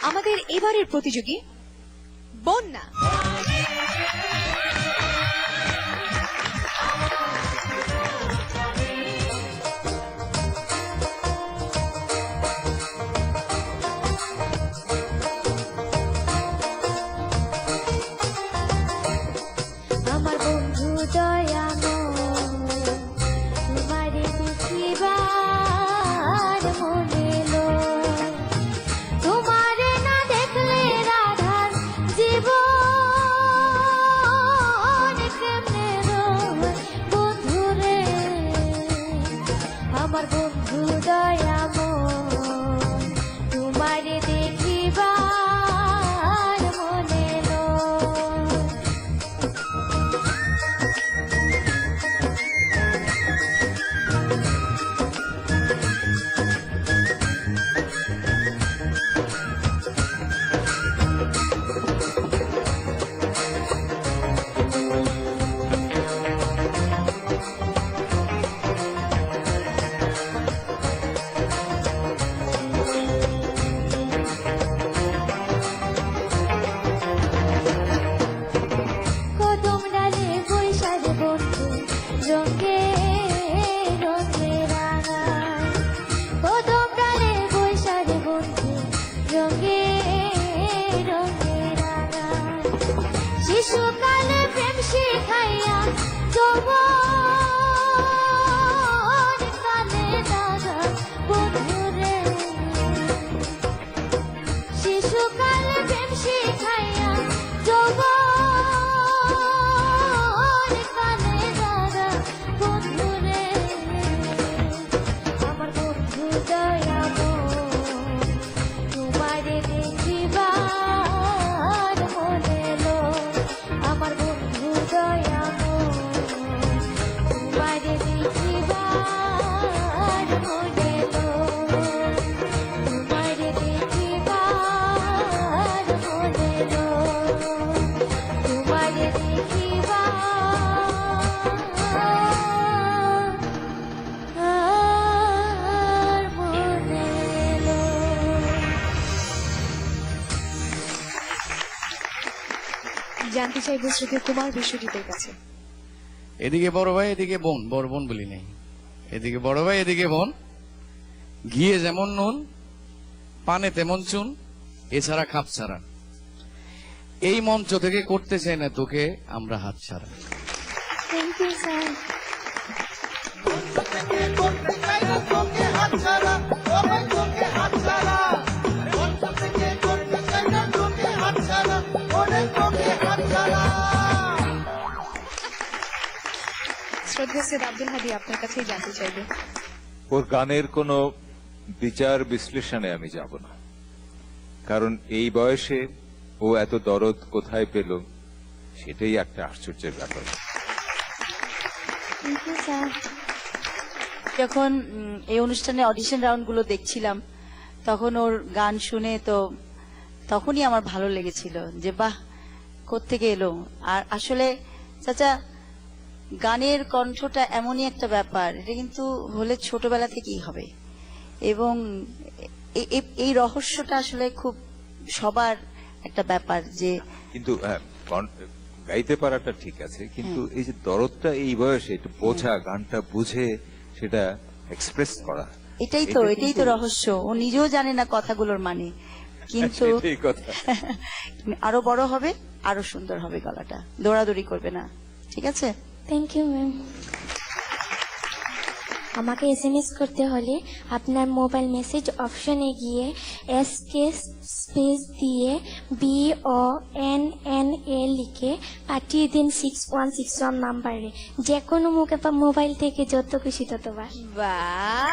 আমাদের এবারের প্রতিযোগী বন্যা। আমার বন্ধু দয়াময় তোমারে দেখিবার মনে এলো, তোমারে না দেখলে রাধার জীবন কেমনে রয় বন্ধুরে। আমার বন্ধু দয়াময় তোমারে দেখিবার মনে এলো। কদম ডালে বৈশাখ বন্ধু রঙে রঙে রাঙায়, কদম ডালে বৈশাখ বন্ধু রঙে রঙে রাঙায়। শিশুকালে প্রেম শিখাইয়া যৌবন কালে দাদা বন্ধুরে। শিশুকালে প্রেম শিখাইয়া যৌবন কালে দাদা বন্ধুরে। আমার বন্ধু দয়াময় তোমারে দেখিবার মনে এলো। আমার বন্ধু দয়াময় তোমারে দেখিবার মনে এলো। তোমারে দেখিবার মনে এলো। তোমারে দেখিবার মনে এলো। জানতে চাইবো শ্রদ্ধেয় কুমার বিশ্বজিতের কাছে। এদিকে বড় ভাই, এদিকে বোন। বড় বোন বলি নাই, এদিকে বড় ভাই, এদিকে বোন। ঘিয়ে যেমন নুন, পানে তেমন চুন, এছাড়া খাপ ছাড়া। এই মঞ্চ থেকে করতে চাই না তোকে আমরা হাত ছাড়া। Thank you sir. শ্রদ্ধেয় সৈয়দ আব্দুল হাদী, আপনার কাছেই জানতে চাইবো। ওর গানের কোনো বিচার বিশ্লেষণে আমি যাব না, কারণ এই বয়সে ও এত দরদ কোথায় পেল সেটাই একটা আশ্চর্যের ব্যাপার। Thank you sir. যখন এই অনুষ্ঠানে অডিশন রাউন্ড গুলো দেখছিলাম তখন ওর গান শুনে তো তখনই আমার ভালো লেগেছিল যে বাহ, কোত্থেকে এলো। আর আসলে চাচা, গানের কণ্ঠটা এমনই একটা ব্যাপার, এটা কিন্তু হলে ছোটবেলা থেকেই হবে। এবং এই রহস্যটা আসলে খুব সবার একটা ব্যাপার যে কিন্তু গাইতে পারাটা ঠিক আছে, কিন্তু এই যে দরদটা এই বয়সে একটু বোঝা, গানটা বুঝে সেটা এক্সপ্রেস করা, এটাই তো রহস্য। ও নিজেও জানে না কথাগুলোর মানে, কিন্তু সেটাই কথা। আরো বড় হবে, আরো সুন্দর হবে গলাটা, দৌড়াদৌড়ি করবে না। ঠিক আছে, থ্যাংক ইউ ম্যাম। আমাকে এসএমএস করতে হলে আপনার মোবাইল মেসেজ অপশনে গিয়ে এসকে স্পেস দিয়ে BONNA লিখে পাঠিয়ে দিন 6161 নাম্বারে, যে কোনো মোবাইল থেকে যত খুশি ততবার। বাহ